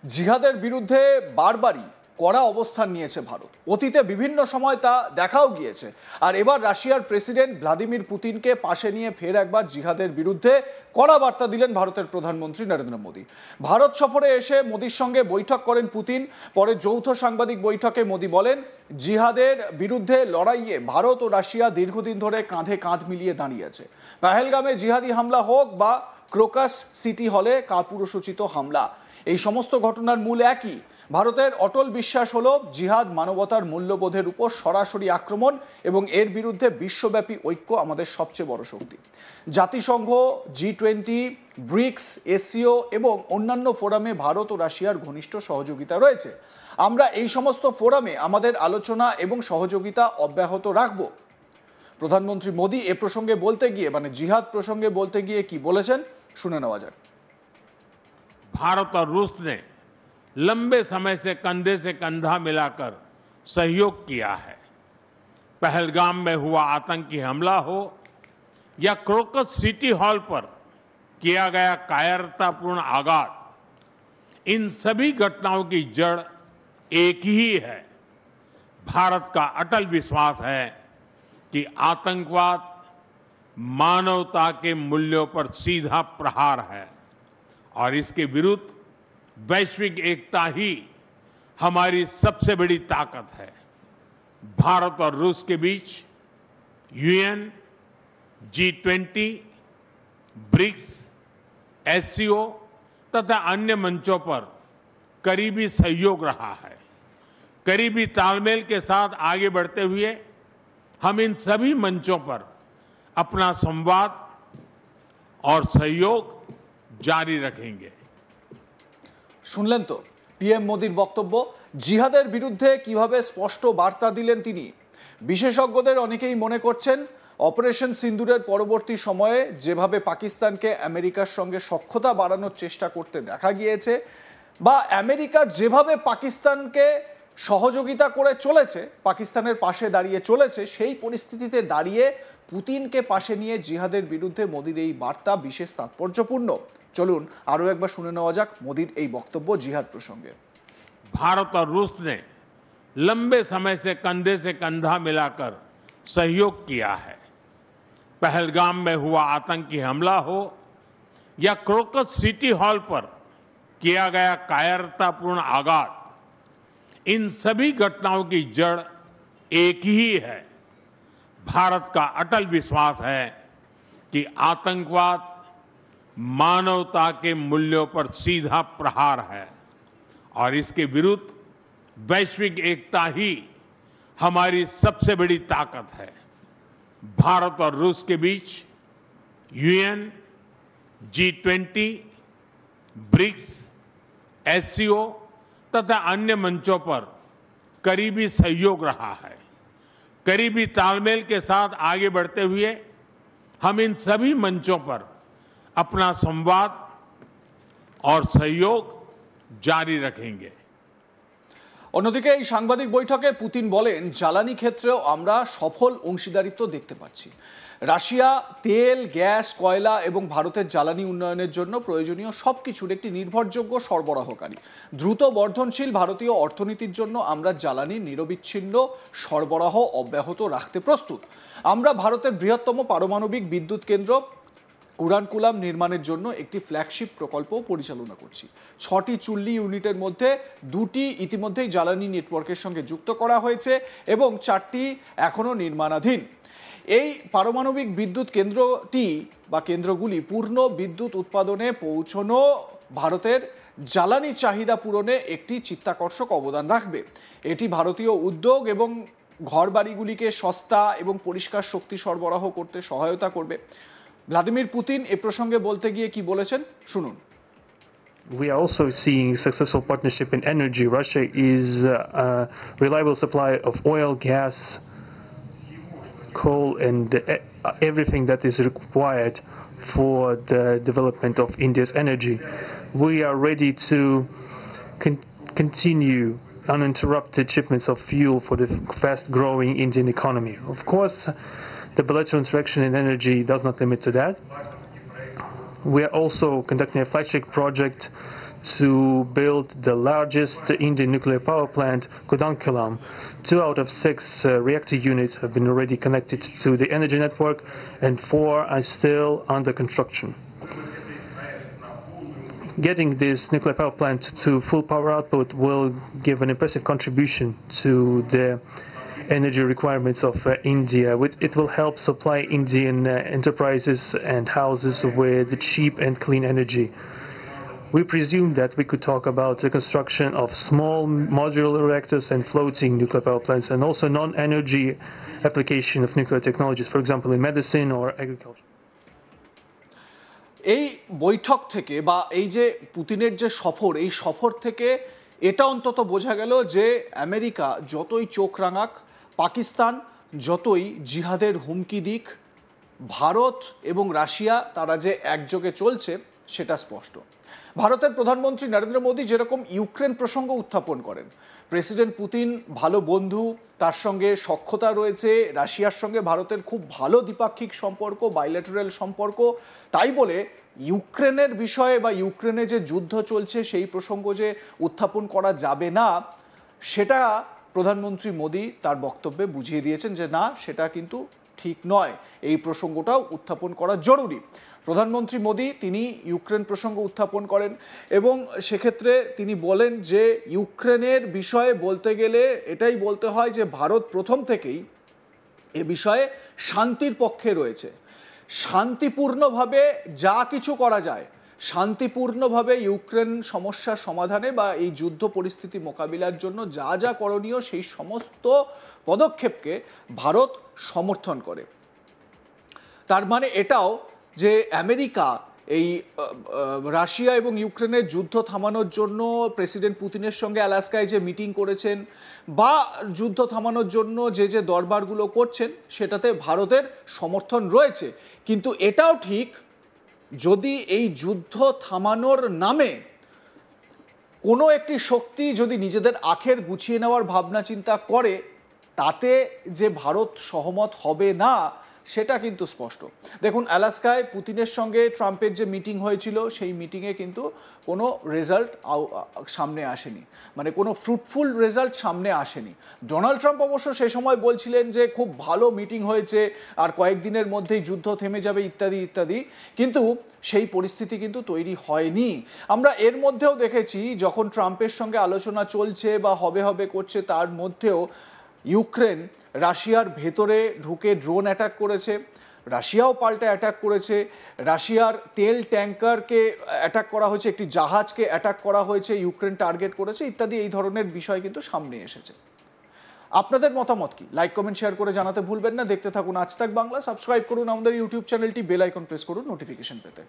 জিহাদের বিরুদ্ধে বারবারই কড়া অবস্থান নিয়েছে ভারত। অতীতে বিভিন্ন সময় তা দেখাও গিয়েছে। আর এবার রাশিয়ার প্রেসিডেন্ট ভ্লাদিমির পুতিনকে পাশে নিয়ে ফের একবার জিহাদের বিরুদ্ধে কড়া বার্তা দিলেন ভারতের প্রধানমন্ত্রী নরেন্দ্র মোদী। ভারত সফরে এসে মোদীর সঙ্গে বৈঠক করেন পুতিন। পরে যৌথ সাংবাদিক বৈঠকে মোদী বলেন, জিহাদের বিরুদ্ধে লড়াইয়ে ভারত ও রাশিয়া দীর্ঘদিন ধরে কাঁধে কাঁধ মিলিয়ে দাঁড়িয়েছে। পেহেলগামে জিহাদি হামলা হোক বা ক্রোকাস সিটি হলে কাপুরুষোচিত হামলা, এই সমস্ত ঘটনার মূল একই। ভারতের অটল বিশ্বাস হলো জিহাদ মানবতার মূল্যবোধের উপর সরাসরি আক্রমণ এবং এর বিরুদ্ধে বিশ্বব্যাপী ঐক্য আমাদের সবচেয়ে বড় শক্তি। জাতিসংঘ, G20, ব্রিক্স, এসিও এবং অন্যান্য ফোরামে ভারত ও রাশিয়ার ঘনিষ্ঠ সহযোগিতা রয়েছে। আমরা এই সমস্ত ফোরামে আমাদের আলোচনা এবং সহযোগিতা অব্যাহত রাখব। প্রধানমন্ত্রী মোদী এ প্রসঙ্গে বলতে গিয়ে জিহাদ প্রসঙ্গে বলতে গিয়ে কি বলেছেন শুনে নেওয়া যাক। भारत और रूस ने लंबे समय से कंधे से कंधा मिलाकर सहयोग किया है। पहलगाम में हुआ आतंकी हमला हो या क्रोकस सिटी हॉल पर किया गया कायरतापूर्ण आघात, इन सभी घटनाओं की जड़ एक ही है। भारत का अटल विश्वास है कि आतंकवाद मानवता के मूल्यों पर सीधा प्रहार है और इसके विरुद्ध वैश्विक एकता ही हमारी सबसे बड़ी ताकत है। भारत और रूस के बीच यूएन, G20, ब्रिक्स, एससीओ तथा अन्य मंचों पर करीबी सहयोग रहा है। करीबी तालमेल के साथ आगे बढ़ते हुए हम इन सभी मंचों पर अपना संवाद और सहयोग জারি রাখেंगे। শুনলেন তো পিএম মোদীর বক্তব্য। জিহাদের বিরুদ্ধে কিভাবে স্পষ্ট বার্তা দিলেন তিনি। বিশেষজ্ঞদের অনেকেই মনে করছেন, অপারেশন সিন্দুরের পরবর্তী সময়ে যেভাবে পাকিস্তানকে আমেরিকার সঙ্গে সখ্যতা বাড়ানোর চেষ্টা করতে দেখা গিয়েছে, বা আমেরিকা যেভাবে পাকিস্তানকে সহযোগিতা করে চলেছে, পাকিস্তানের পাশে দাঁড়িয়ে চলেছে, সেই পরিস্থিতিতে দাঁড়িয়ে পুতিনকে পাশে নিয়ে জিহাদের বিরুদ্ধে মোদীর এই বার্তা বিশেষ তাৎপর্যপূর্ণ। চলুন আরো একবার শুনে নেওয়া যাক মোদীর এই বক্তব্য জিহাদ প্রসঙ্গে। भारत और रूस ने लंबे समय से कंधे से कंधा मिलाकर सहयोग किया है। पहलगाम में हुआ आतंकी हमला हो या क्रोकस सिटी हॉल पर किया गया कायरतापूर्ण आघात, इन सभी घटनाओं की जड़ एक ही है। भारत का अटल विश्वास है कि आतंकवाद मानवता के मूल्यों पर सीधा प्रहार है और इसके विरुद्ध वैश्विक एकता ही हमारी सबसे बड़ी ताकत है। भारत और रूस के बीच यूएन, G20, ब्रिक्स, एससीओ तथा अन्य मंचों पर करीबी सहयोग रहा है। करीबी तालमेल के साथ आगे बढ़ते हुए हम इन सभी मंचों पर अपना संवाद और सहयोग জারি রাখেंगे। অন্যদিকে এই সাংবাদিক বৈঠকে পুতিন বলেন, জ্বালানি ক্ষেত্রেও আমরা সফল অংশীদারিত্ব দেখতে পাচ্ছি। রাশিয়া তেল, গ্যাস, কয়লা এবং ভারতের জ্বালানি উন্নয়নের জন্য প্রয়োজনীয় সবকিছুর একটি নির্ভরযোগ্য সরবরাহকারী। দ্রুত বর্ধনশীল ভারতীয় অর্থনীতির জন্য আমরা জ্বালানির নিরবিচ্ছিন্ন সরবরাহ অব্যাহত রাখতে প্রস্তুত। আমরা ভারতের বৃহত্তম পারমাণবিক বিদ্যুৎ কেন্দ্র কুরানকুলাম নির্মাণের জন্য একটি ফ্ল্যাগশিপ প্রকল্প পরিচালনা করছি। 6টি চুল্লি ইউনিটের মধ্যে 2টি ইতিমধ্যেই জ্বালানি নেটওয়ার্কের সঙ্গে যুক্ত করা হয়েছে এবং 4টি এখনও নির্মাণাধীন। এই পারমাণবিক বিদ্যুৎ কেন্দ্রটি বা কেন্দ্রগুলি পূর্ণ বিদ্যুৎ উৎপাদনে পৌঁছানো ভারতের জ্বালানি চাহিদা পূরণে একটি চিত্তাকর্ষক অবদান রাখবে। এটি ভারতীয় উদ্যোগ এবং ঘরবাড়িগুলিকে সস্তা এবং পরিষ্কার শক্তি সরবরাহ করতে সহায়তা করবে। ভ্লাদিমির পুতিন এ প্রসঙ্গে বলতে গিয়ে কি বলেছেন শুনুন। We are also seeing successful partnership in energy. Russia is a reliable supplier of oil, gas, coal and everything that is required for the development of India's energy. We are ready to continue uninterrupted shipments of fuel for the fast-growing Indian economy. Of course, the bilateral interaction in energy does not limit to that. We are also conducting a flagship project to build the largest Indian nuclear power plant, Kudankulam. 2 out of 6 reactor units have been already connected to the energy network, and 4 are still under construction. Getting this nuclear power plant to full power output will give an impressive contribution to the energy requirements of India. It will help supply Indian enterprises and houses with cheap and clean energy. We presume that we could talk about the construction of small modular reactors and floating nuclear power plants, and also non-energy application of nuclear technologies, for example, in medicine or agriculture. এই বৈঠক থেকে বা এই যে পুতিনের যে সফর, এই সফর থেকে এটা অন্তত বোঝা গেল যে আমেরিকা যতই চোখ রাঙাক, পাকিস্তান যতই জিহাদের হুমকি দিক, ভারত এবং রাশিয়া তারা যে একযোগে চলছে সেটা স্পষ্ট। ভারতের প্রধানমন্ত্রী নরেন্দ্র মোদী যেরকম ইউক্রেন প্রসঙ্গ উত্থাপন করেন, প্রেসিডেন্ট পুতিন ভালো বন্ধু, তার সঙ্গে সখ্যতা রয়েছে, রাশিয়ার সঙ্গে ভারতের খুব ভালো দ্বিপাক্ষিক সম্পর্ক, বাইল্যাটারাল সম্পর্ক, তাই বলে ইউক্রেনের বিষয়ে বা ইউক্রেনে যে যুদ্ধ চলছে সেই প্রসঙ্গ যে উত্থাপন করা যাবে না, সেটা প্রধানমন্ত্রী মোদী তার বক্তব্যে বুঝিয়ে দিয়েছেন যে না, সেটা কিন্তু ঠিক নয়, এই প্রসঙ্গটাও উত্থাপন করা জরুরি। প্রধানমন্ত্রী মোদী তিনি ইউক্রেন প্রসঙ্গ উত্থাপন করেন এবং সেক্ষেত্রে তিনি বলেন যে ইউক্রেনের বিষয়ে বলতে গেলে এটাই বলতে হয় যে ভারত প্রথম থেকেই এ বিষয়ে শান্তির পক্ষে রয়েছে। শান্তিপূর্ণভাবে যা কিছু করা যায়, শান্তিপূর্ণভাবে ইউক্রেন সমস্যার সমাধানে বা এই যুদ্ধ পরিস্থিতি মোকাবিলার জন্য যা যা করণীয় সেই সমস্ত পদক্ষেপকে ভারত সমর্থন করে। তার মানে এটাও যে আমেরিকা এই রাশিয়া এবং ইউক্রেনের যুদ্ধ থামানোর জন্য প্রেসিডেন্ট পুতিনের সঙ্গে আলাস্কায় যে মিটিং করেছেন বা যুদ্ধ থামানোর জন্য যে যে দরবারগুলো করছেন সেটাতে ভারতের সমর্থন রয়েছে। কিন্তু এটাও ঠিক, যদি এই যুদ্ধ থামানোর নামে কোনো একটি শক্তি যদি নিজেদের আখের গুছিয়ে নেওয়ার ভাবনা চিন্তা করে, তাতে যে ভারত সহমত হবে না সেটা কিন্তু স্পষ্ট। দেখুন, আলাস্কায় পুতিনের সঙ্গে ট্রাম্পের যে মিটিং হয়েছিল সেই মিটিংয়ে কিন্তু কোনো রেজাল্ট সামনে আসেনি, মানে কোনো ফ্রুটফুল রেজাল্ট সামনে আসেনি। ডোনাল্ড ট্রাম্প অবশ্য সে সময় বলছিলেন যে খুব ভালো মিটিং হয়েছে আর কয়েকদিনের মধ্যেই যুদ্ধ থেমে যাবে ইত্যাদি ইত্যাদি, কিন্তু সেই পরিস্থিতি কিন্তু তৈরি হয়নি। আমরা এর মধ্যেও দেখেছি যখন ট্রাম্পের সঙ্গে আলোচনা চলছে বা হবে করছে, তার মধ্যেও ইউক্রেন রাশিয়ার ভেতরে ঢুকে ড্রোন অ্যাটাক করেছে, রাশিয়াও পাল্টা অ্যাটাক করেছে, রাশিয়ার তেল ট্যাঙ্কারকে অ্যাটাক করা হয়েছে, একটি জাহাজকে অ্যাটাক করা হয়েছে, ইউক্রেন টার্গেট করেছে ইত্যাদি, এই ধরনের বিষয় কিন্তু সামনে এসেছে। আপনাদের মতামত কি? লাইক, কমেন্ট, শেয়ার করে জানাতে ভুলবেন না। দেখতে থাকুন আজ তাক বাংলা, সাবস্ক্রাইব করুন আমাদের ইউটিউব চ্যানেলটি, বেল আইকন প্রেস করুন নোটিফিকেশন পেতে।